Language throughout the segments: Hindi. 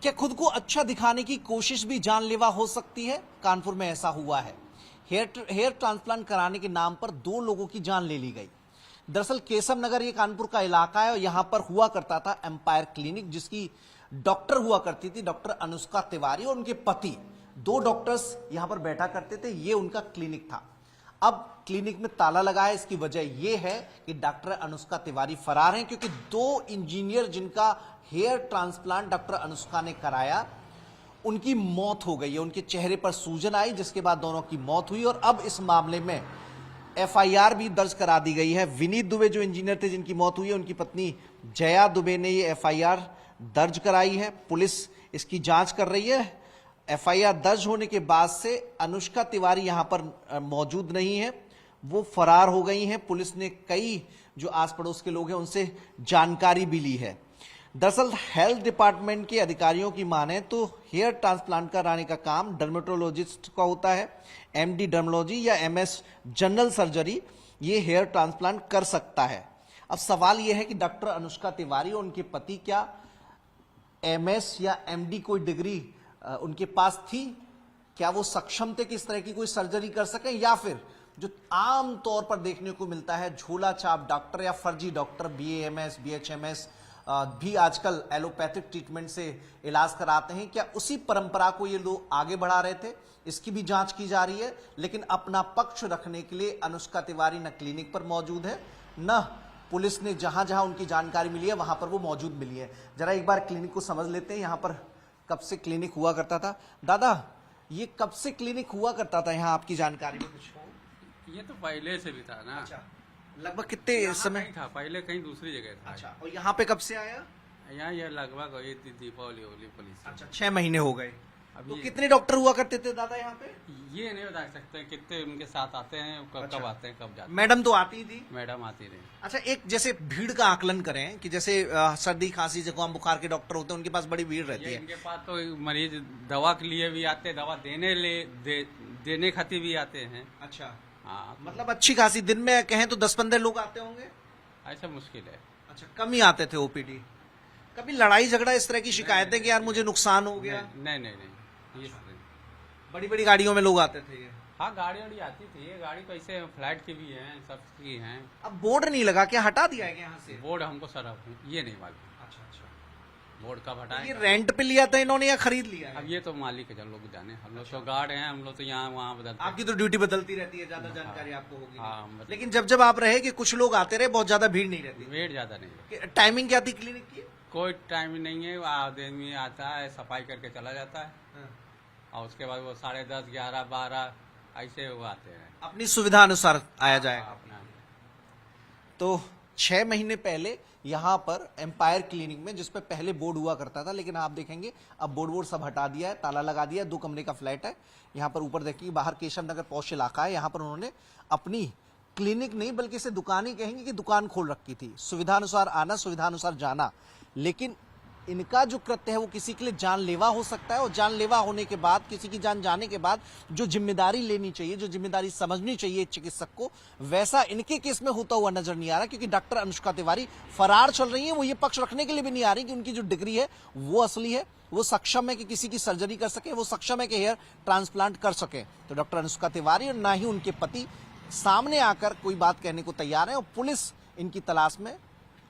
क्या खुद को अच्छा दिखाने की कोशिश भी जानलेवा हो सकती है? कानपुर में ऐसा हुआ है। हेयर ट्रांसप्लांट कराने के नाम पर 2 लोगों की जान ले ली गई। दरअसल केशव नगर ये कानपुर का इलाका है और यहां पर हुआ करता था एम्पायर क्लिनिक, जिसकी डॉक्टर हुआ करती थी डॉक्टर अनुष्का तिवारी, और उनके पति 2 डॉक्टर्स यहां पर बैठा करते थे। ये उनका क्लिनिक था। अब क्लिनिक में ताला लगा है। इसकी वजह यह है कि डॉक्टर अनुष्का तिवारी फरार हैं, क्योंकि 2 इंजीनियर जिनका हेयर ट्रांसप्लांट डॉक्टर अनुष्का ने कराया, उनकी मौत हो गई है। उनके चेहरे पर सूजन आई, जिसके बाद दोनों की मौत हुई और अब इस मामले में एफआईआर भी दर्ज करा दी गई है। विनीत दुबे जो इंजीनियर थे जिनकी मौत हुई है, उनकी पत्नी जया दुबे ने ये एफआईआर दर्ज कराई है। पुलिस इसकी जांच कर रही है। एफआईआर दर्ज होने के बाद से अनुष्का तिवारी यहां पर मौजूद नहीं है, वो फरार हो गई हैं। पुलिस ने कई जो आस पड़ोस के लोग हैं उनसे जानकारी भी ली है। दरअसल हेल्थ डिपार्टमेंट के अधिकारियों की माने तो हेयर ट्रांसप्लांट कराने का काम डर्मेटोलॉजिस्ट का होता है। एमडी डर्मोलॉजी या एमएस जनरल सर्जरी ये हेयर ट्रांसप्लांट कर सकता है। अब सवाल यह है कि डॉक्टर अनुष्का तिवारी और उनके पति क्या एमएस या एमडी कोई डिग्री उनके पास थी? क्या वो सक्षम थे कि इस तरह की कोई सर्जरी कर सकें, या फिर जो आम तौर पर देखने को मिलता है झोला छाप डॉक्टर या फर्जी डॉक्टर बीएएमएस बीएचएमएस भी आजकल एलोपैथिक ट्रीटमेंट से इलाज कराते हैं, क्या उसी परंपरा को ये लोग आगे बढ़ा रहे थे? इसकी भी जांच की जा रही है। लेकिन अपना पक्ष रखने के लिए अनुष्का तिवारी न क्लिनिक पर मौजूद है, न पुलिस ने जहां जहां उनकी जानकारी मिली है वहां पर वो मौजूद मिली है। जरा एक बार क्लिनिक को समझ लेते हैं। यहां पर कब से क्लिनिक हुआ करता था? दादा, ये कब से क्लिनिक हुआ करता था यहाँ, आपकी जानकारी में कुछ हो? ये तो पहले से भी था ना। अच्छा, लगभग कितने समय नहीं था? पहले कहीं दूसरी जगह था। अच्छा, और यहाँ पे कब से आया? यहाँ ये लगभग ये दीपावली होली पुलिस। अच्छा, 6 महीने हो गए। अब तो ये कितने डॉक्टर हुआ करते थे दादा यहाँ पे? ये नहीं बता सकते कितने उनके साथ आते हैं, कब अच्छा। कब आते हैं, कब जाते हैं। मैडम तो आती थी। मैडम आती रही। अच्छा, एक जैसे भीड़ का आकलन करें कि जैसे सर्दी खांसी जुकाम बुखार के डॉक्टर होते हैं, उनके पास बड़ी भीड़ रहती ये है। इनके पास तो मरीज दवा के लिए भी आते हैं, दवा देने खातिर भी आते हैं। अच्छा, हाँ, मतलब अच्छी खासी दिन में कहें तो 10-15 लोग आते होंगे। ऐसा मुश्किल है। अच्छा, कम ही आते थे ओपीडी। कभी लड़ाई झगड़ा इस तरह की शिकायतें कि यार मुझे नुकसान हो गया? नहीं, ये बड़ी बड़ी गाड़ियों में लोग आते थे ये? हाँ, गाड़ी वाड़ी आती थी। ये गाड़ी तो ऐसे फ्लाइट की भी है, सबकी हैं। अब बोर्ड नहीं लगा, क्या हटा दिया है क्या यहाँ से? बोर्ड हमको सर ये नहीं मालूम। अच्छा अच्छा, बोर्ड कब हटाए? ये रेंट पे लिया था इन्होंने या खरीद लिया है? अब ये तो मालिक है, जो लोग जाने। हम लोग तो गार्ड हैं, हम लोग तो यहाँ वहाँ बदलते हैं। आपकी तो ड्यूटी बदलती रहती है, ज्यादा जानकारी आपको होगी। हाँ, लेकिन जब जब आप रहे कि कुछ लोग आते रहे, बहुत ज्यादा भीड़ नहीं रहती? वेट ज्यादा नहीं है। टाइमिंग क्या थी क्लिनिक की? कोई टाइम नहीं है। आदमी आता है, सफाई करके चला जाता है, और उसके बाद वो 10:30, 11, 12 ऐसे वो आते हैं। अपनी सुविधा अनुसार आया जाएगा। अपना तो 6 महीने पहले यहाँ पर एम्पायर क्लिनिक में, जिस पे पहले बोर्ड हुआ करता था, लेकिन आप देखेंगे अब बोर्ड सब हटा दिया है, ताला लगा दिया है। 2 कमरे का फ्लैट है। यहाँ पर ऊपर देखिए, बाहर केशव नगर पौष इलाका है, यहाँ पर उन्होंने अपनी क्लिनिक नहीं बल्कि इसे दुकान ही कहेंगे कि दुकान खोल रखी थी। सुविधा अनुसार आना, सुविधा अनुसार जाना। लेकिन इनका जो कृत्य है वो किसी के लिए जानलेवा हो सकता है, और जानलेवा होने के बाद, किसी की जान जाने के बाद जो जिम्मेदारी लेनी चाहिए, जो जिम्मेदारी समझनी चाहिए चिकित्सक को, वैसा इनके केस में होता हुआ नजर नहीं आ रहा। क्योंकि डॉक्टर अनुष्का तिवारी फरार चल रही है। वो ये पक्ष रखने के लिए भी नहीं आ रही कि उनकी जो डिग्री है वो असली है, वो सक्षम है कि किसी की सर्जरी कर सके, वो सक्षम है कि हेयर ट्रांसप्लांट कर सके। तो डॉक्टर अनुष्का तिवारी और ना ही उनके पति सामने आकर कोई बात कहने को तैयार है, और पुलिस इनकी तलाश में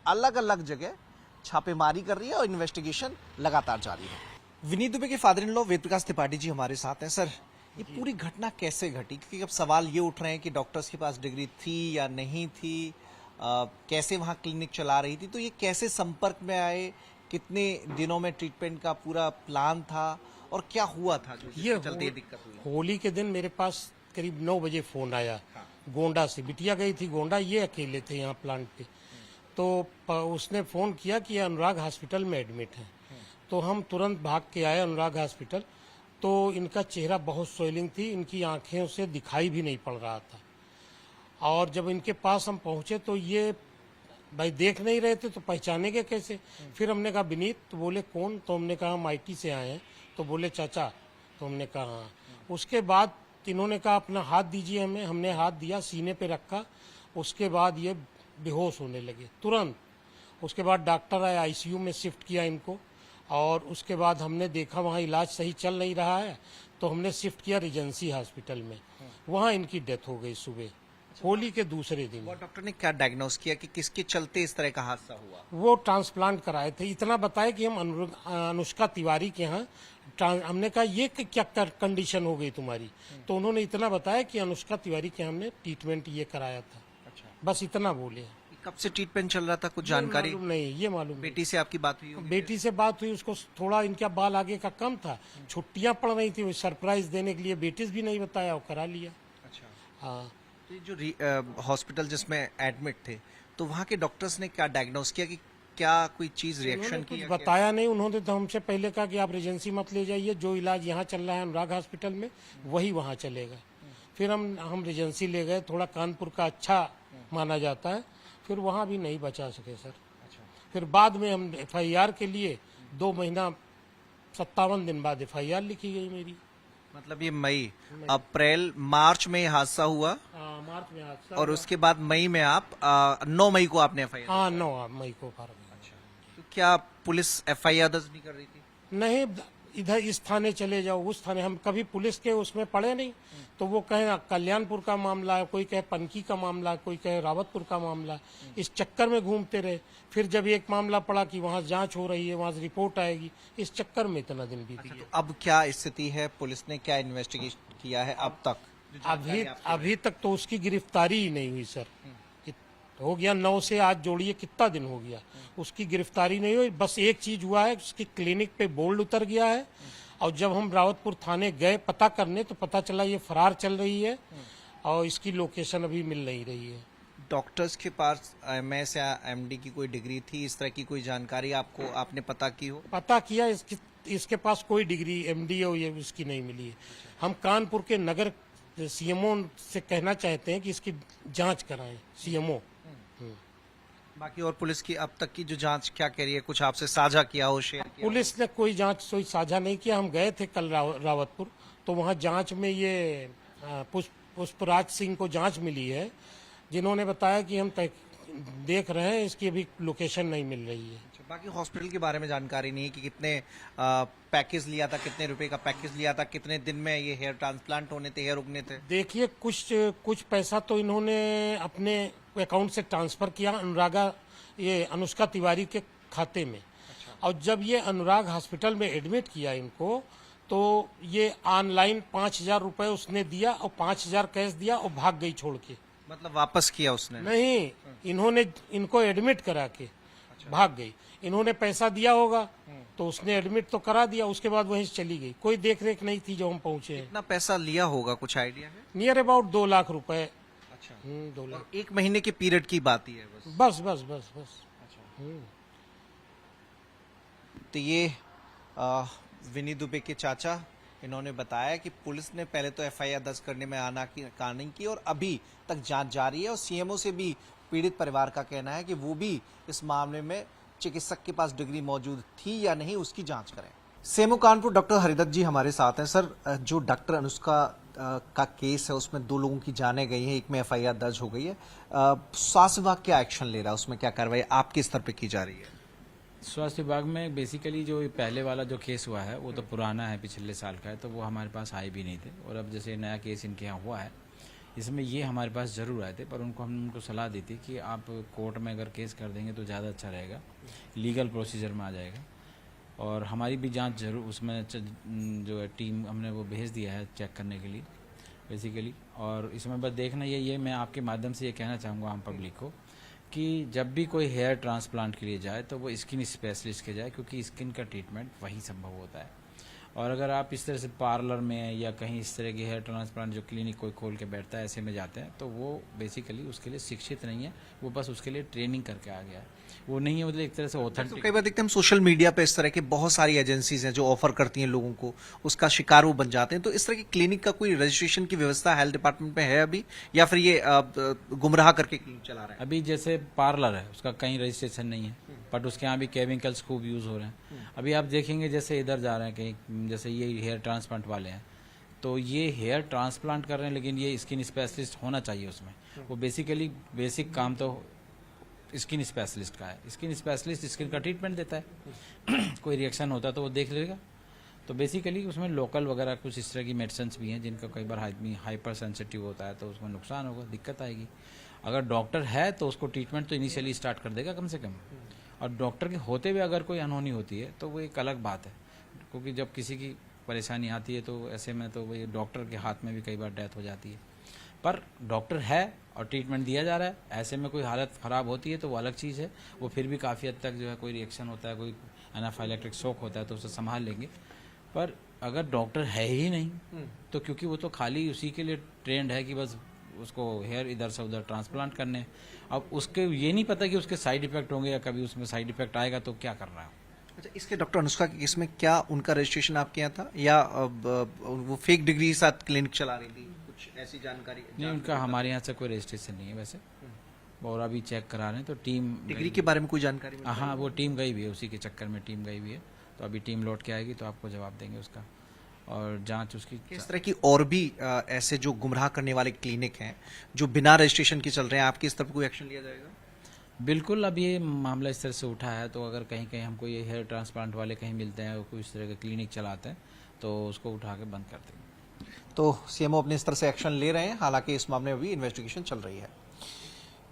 अलग अलग जगह छापेमारी कर रही है और इन्वेस्टिगेशन लगातार जारी है। विनीत दुबे के father in law Ved Prakash Tripathi ji हमारे साथ हैं। सर, ये पूरी घटना कैसे घटी? क्योंकि अब सवाल ये उठ रहे हैं कि डॉक्टर्स के पास डिग्री थी या नहीं थी, कैसे वहां क्लिनिक चला रही थी, तो ये कैसे संपर्क में आए, कितने दिनों में ट्रीटमेंट का पूरा प्लान था, और क्या हुआ था जो ये चलते दिक्कत हुई? होली के दिन मेरे पास करीब 9 बजे फोन आया। गोंडा से बिटिया गई थी गोंडा, ये अकेले थे यहाँ प्लांट पे। तो उसने फोन किया कि अनुराग हॉस्पिटल में एडमिट है। तो हम तुरंत भाग के आए अनुराग हॉस्पिटल। तो इनका चेहरा बहुत स्वेलिंग थी, इनकी आंखें से दिखाई भी नहीं पड़ रहा था। और जब इनके पास हम पहुंचे तो ये भाई देख नहीं रहे थे, तो पहचानेंगे कैसे? फिर हमने कहा विनीत, तो बोले कौन? तो हमने कहा हम IT से आए हैं। तो बोले चाचा। तो हमने कहा हाँ। उसके बाद इन्होंने कहा अपना हाथ दीजिए हमें। हमने हाथ दिया, सीने पे रखा। उसके बाद ये बेहोश होने लगे तुरंत। उसके बाद डॉक्टर आए, ICU में शिफ्ट किया इनको, और उसके बाद हमने देखा वहाँ इलाज सही चल नहीं रहा है, तो हमने शिफ्ट किया रिजेंसी हॉस्पिटल में। वहाँ इनकी डेथ हो गई सुबह, होली के दूसरे दिन। वो डॉक्टर ने क्या डायग्नोस किया कि किसके चलते इस तरह का हादसा हुआ? वो ट्रांसप्लांट कराए थे, इतना बताया कि हम अनुष्का तिवारी के यहाँ हमने कहा ये क्या कंडीशन हो गई तुम्हारी, तो उन्होंने इतना बताया कि अनुष्का तिवारी के हमने ट्रीटमेंट ये कराया था। अच्छा, बस इतना बोले। कब से ट्रीटमेंट चल रहा था, कुछ जानकारी? मालूम नहीं, ये मालूम नहीं। बेटी से आपकी बात हुई होगी? बेटी से बात हुई, उसको थोड़ा इनका बाल आगे का कम था, छुट्टियां पड़ रही थी, वो सरप्राइज देने के लिए बेटी से भी नहीं बताया और करा लिया। अच्छा, हाँ, तो ये जो हॉस्पिटल जिसमें एडमिट थे, तो वहाँ के डॉक्टर्स ने क्या डायग्नोस किया कि क्या कोई चीज रिएक्शन उन्होंने की? कुछ बताया नहीं। उन्होंने तो हमसे पहले कहा कि आप रिजेंसी मत ले जाइए, जो इलाज यहाँ चल रहा है अनुराग हॉस्पिटल में वही वहाँ चलेगा। फिर हम रिजेंसी ले गए, थोड़ा कानपुर का अच्छा माना जाता है, फिर वहाँ भी नहीं बचा सके सर। फिर बाद में हम FIR के लिए 2 महीना 57 दिन बाद FIR लिखी गई मेरी। मतलब ये मई, अप्रैल, मार्च में ये हादसा हुआ, मार्च में हादसा और हुआ। उसके बाद मई में आप 9 मई को आपने FIR? हाँ, 9 मई को फार्म। तो क्या पुलिस FIR दर्ज नहीं कर रही थी? नहीं, इधर इस थाने चले जाओ, उस थाने, हम कभी पुलिस के उसमें पड़े नहीं। तो वो कहे कल्याणपुर का मामला है, कोई कहे पनकी का मामला है, कोई कहे रावतपुर का मामला है, इस चक्कर में घूमते रहे। फिर जब एक मामला पड़ा कि वहाँ जांच हो रही है, वहाँ से रिपोर्ट आएगी, इस चक्कर में इतना दिन बीत गया। तो अब क्या स्थिति है, पुलिस ने क्या इन्वेस्टिगेशन किया है अब तक? अभी तक तो उसकी गिरफ्तारी ही नहीं हुई सर। हो गया 9 से आज जोड़िए कितना दिन हो गया, उसकी गिरफ्तारी नहीं हुई। बस एक चीज हुआ है, उसकी क्लिनिक पे बोर्ड उतर गया है, और जब हम रावतपुर थाने गए पता करने तो पता चला ये फरार चल रही है, और इसकी लोकेशन अभी मिल नहीं रही है। डॉक्टर्स के पास MS या MD की कोई डिग्री थी, इस तरह की कोई जानकारी आपने पता की हो? पता किया, इसके पास कोई डिग्री MD हो ये उसकी नहीं मिली है। हम कानपुर के नगर CMO से कहना चाहते हैं कि इसकी जांच कराएं, CMO। बाकी और पुलिस की अब तक की जो जांच क्या कह रही है, कुछ आपसे साझा किया हो, शेयर किया हो? पुलिस ने कोई जांच साझा नहीं किया। हम गए थे कल रावतपुर, तो वहाँ जांच में ये पुष्पराज सिंह को जांच मिली है, जिन्होंने बताया कि हम देख रहे हैं, इसकी अभी लोकेशन नहीं मिल रही है। अच्छा, बाकी हॉस्पिटल के बारे में जानकारी नहीं है कि कितने पैकेज लिया था, कितने रुपए का पैकेज लिया था, कितने दिन में ये हेयर ट्रांसप्लांट होने थे, हेयर उगने थे? देखिए, कुछ पैसा तो इन्होंने अपने अकाउंट से ट्रांसफर किया ये अनुष्का तिवारी के खाते में। और जब ये अनुराग हॉस्पिटल में एडमिट किया इनको, तो ये ऑनलाइन 5,000 रुपए उसने दिया और 5,000 कैश दिया और भाग गई छोड़ के। मतलब वापस किया उसने? नहीं, इन्होंने इनको एडमिट करा के भाग गई। इन्होंने पैसा दिया होगा तो उसने एडमिट तो करा दिया, उसके बाद वहीं से चली गई। कोई देख रेख नहीं थी जो हम पहुंचे हैं। कितना पैसा लिया होगा, कुछ आइडिया है? नियर अबाउट 2 लाख रुपए। अच्छा, 2 लाख। और 1 महीने के पीरियड की बात ही है बस? बस बस बस बस। तो ये विनी दुबे के चाचा, इन्होंने बताया कि पुलिस ने पहले तो FIR दर्ज करने में आनाकानी की, और अभी तक जांच जारी है। और CMO से भी पीड़ित परिवार का कहना है कि वो भी इस मामले में चिकित्सक के पास डिग्री मौजूद थी या नहीं, उसकी जांच करें। सेमो कानपुर डॉक्टर हरिदत्त जी हमारे साथ हैं। सर, जो डॉक्टर अनुष्का का केस है उसमें 2 लोगों की जानें गई हैं, एक में FIR दर्ज हो गई है, स्वास्थ्य विभाग क्या एक्शन ले रहा है, उसमें क्या कार्रवाई आपके स्तर पे की जा रही है? स्वास्थ्य विभाग में बेसिकली जो पहले वाला जो केस हुआ है वो तो पुराना है, पिछले साल का है, तो वो हमारे पास आए भी नहीं थे। और अब जैसे नया केस इनके यहाँ हुआ है, इसमें ये हमारे पास ज़रूर आए थे, पर हमने उनको सलाह दी थी कि आप कोर्ट में अगर केस कर देंगे तो ज़्यादा अच्छा रहेगा, लीगल प्रोसीजर में आ जाएगा। और हमारी भी जांच जरूर उसमें जो है टीम हमने वो भेज दिया है चेक करने के लिए बेसिकली। और इसमें बस देखना ये मैं आपके माध्यम से ये कहना चाहूँगा आम पब्लिक को कि जब भी कोई हेयर ट्रांसप्लांट के लिए जाए तो वो स्किन स्पेशलिस्ट के जाए, क्योंकि स्किन का ट्रीटमेंट वही संभव होता है। और अगर आप इस तरह से पार्लर में या कहीं इस तरह की हेयर ट्रांसप्लांट जो क्लिनिक कोई खोल के बैठता है ऐसे में जाते हैं, तो वो बेसिकली उसके लिए शिक्षित नहीं है, वो बस उसके लिए ट्रेनिंग करके आ गया है, वो नहीं है मतलब एक तरह से तो ऑथेंटिक। कई बार देखते हैं हम सोशल मीडिया पे इस तरह की बहुत सारी एजेंसीज हैं जो ऑफर करती हैं लोगों को, उसका शिकार वो बन जाते हैं। तो इस तरह की क्लिनिक का कोई रजिस्ट्रेशन की व्यवस्था हेल्थ डिपार्टमेंट में है अभी, या फिर ये गुमराह करके क्लिनिक चला रहा है? अभी जैसे पार्लर है उसका कहीं रजिस्ट्रेशन नहीं है, बट उसके यहाँ भी केमिकल्स खूब यूज़ हो रहे हैं। अभी आप देखेंगे जैसे इधर जा रहे हैं कहीं, जैसे ये हेयर ट्रांसप्लांट वाले हैं, तो ये हेयर ट्रांसप्लांट कर रहे हैं, लेकिन ये स्किन स्पेशलिस्ट होना चाहिए उसमें। वो बेसिकली बेसिक काम तो स्किन स्पेशलिस्ट का है। स्किन स्पेशलिस्ट स्किन का ट्रीटमेंट देता है कोई रिएक्शन होता है तो वो देख लेगा। तो बेसिकली उसमें लोकल वगैरह कुछ इस तरह की मेडिसिन भी हैं जिनका कई बार आदमी हाइपर सेंसिटिव होता है तो उसमें नुकसान होगा, दिक्कत आएगी। अगर डॉक्टर है तो उसको ट्रीटमेंट तो इनिशियली स्टार्ट कर देगा कम से कम, और डॉक्टर के होते हुए अगर कोई अनहोनी होती है तो वो एक अलग बात है, क्योंकि जब किसी की परेशानी आती है तो ऐसे में तो वही डॉक्टर के हाथ में भी कई बार डेथ हो जाती है। पर डॉक्टर है और ट्रीटमेंट दिया जा रहा है, ऐसे में कोई हालत ख़राब होती है तो वो अलग चीज़ है। वो फिर भी काफ़ी हद तक जो है कोई रिएक्शन होता है, कोई एनाफाइलेक्टिक शॉक होता है तो उसे संभाल लेंगे। पर अगर डॉक्टर है ही नहीं तो क्योंकि वो तो खाली उसी के लिए ट्रेंड है कि बस उसको हेयर इधर से उधर ट्रांसप्लांट करने, अब उसके ये नहीं पता कि उसके साइड इफेक्ट होंगे या कभी उसमें साइड इफेक्ट आएगा तो क्या कर रहा है। अच्छा, इसके डॉक्टर अनुष्का के केस में क्या उनका रजिस्ट्रेशन आपके यहाँ था या वो फेक डिग्री के साथ क्लिनिक चला रही थी, कुछ ऐसी जानकारी? नहीं, उनका हमारे यहाँ से कोई रजिस्ट्रेशन नहीं है वैसे, और अभी चेक करा रहे हैं तो टीम डिग्री के बारे में कोई जानकारी? हाँ, वो टीम गई भी है, उसी के चक्कर में टीम गई भी है, तो अभी टीम लौट के आएगी तो आपको जवाब देंगे उसका, और जांच उसकी। इस तरह की और भी ऐसे जो गुमराह करने वाले क्लिनिक हैं जो बिना रजिस्ट्रेशन के चल रहे हैं, आपकी इस तरफ कोई एक्शन लिया जाएगा? बिल्कुल, अब ये मामला इस तरह से उठा है तो अगर कहीं कहीं हमको ये हेयर ट्रांसप्लांट वाले कहीं मिलते हैं, कोई इस तरह का क्लिनिक चलाते हैं तो उसको उठा के बंद कर देंगे। तो सीएमओ अपने स्तर से एक्शन ले रहे हैं, हालांकि इस मामले में भी इन्वेस्टिगेशन चल रही है।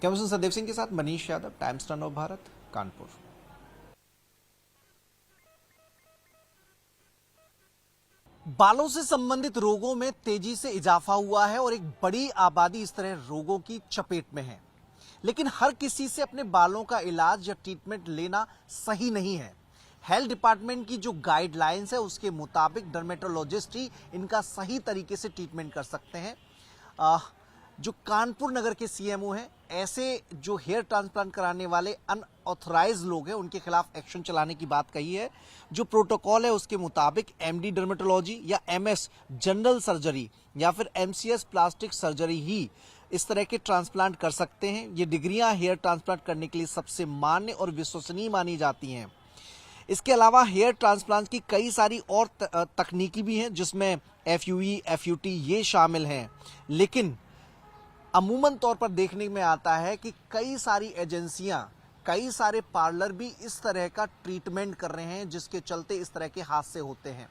कैमरा पर्सन सदेव सिंह के साथ मनीष यादव, टाइम्स नव भारत, कानपुर। बालों से संबंधित रोगों में तेजी से इजाफा हुआ है और एक बड़ी आबादी इस तरह रोगों की चपेट में है, लेकिन हर किसी से अपने बालों का इलाज या ट्रीटमेंट लेना सही नहीं है। हेल्थ डिपार्टमेंट की जो गाइडलाइंस है उसके मुताबिक डर्मेटोलॉजिस्ट ही इनका सही तरीके से ट्रीटमेंट कर सकते हैं। जो कानपुर नगर के सीएमओ हैं, ऐसे जो हेयर ट्रांसप्लांट कराने वाले अनऑथराइज्ड लोग हैं उनके खिलाफ एक्शन चलाने की बात कही है। जो प्रोटोकॉल है उसके मुताबिक एमडी डर्मेटोलॉजी या एमएस जनरल सर्जरी या फिर एमसीएस प्लास्टिक सर्जरी ही इस तरह के ट्रांसप्लांट कर सकते हैं। ये डिग्रियां हेयर ट्रांसप्लांट करने के लिए सबसे मान्य और विश्वसनीय मानी जाती हैं। इसके अलावा हेयर ट्रांसप्लांट की कई सारी और तकनीकी भी हैं जिसमें एफयूई, एफयूटी ये शामिल हैं, लेकिन अमूमन तौर पर देखने में आता है कि कई सारी एजेंसियां, कई सारे पार्लर भी इस तरह का ट्रीटमेंट कर रहे हैं जिसके चलते इस तरह के हादसे होते हैं।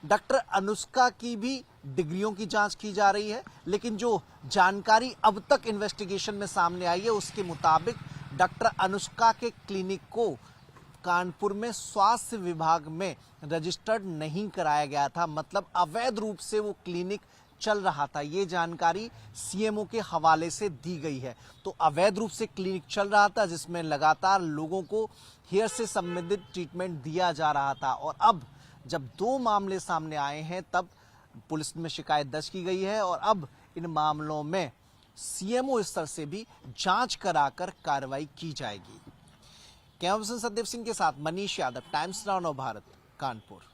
डॉक्टर अनुष्का की भी डिग्रियों की जांच की जा रही है, लेकिन जो जानकारी अब तक इन्वेस्टिगेशन में सामने आई है उसके मुताबिक डॉक्टर अनुष्का के क्लिनिक को कानपुर में स्वास्थ्य विभाग में रजिस्टर्ड नहीं कराया गया था, मतलब अवैध रूप से वो क्लिनिक चल रहा था। ये जानकारी सीएमओ के हवाले से दी गई है। तो अवैध रूप से क्लिनिक चल रहा था जिसमें लगातार लोगों को हेयर से संबंधित ट्रीटमेंट दिया जा रहा था, और अब जब दो मामले सामने आए हैं तब पुलिस में शिकायत दर्ज की गई है और अब इन मामलों में सीएमओ स्तर से भी जांच कराकर कार्रवाई की जाएगी। कैमरा पर्सन सदेव सिंह के साथ मनीष यादव, टाइम्स नाउ भारत, कानपुर।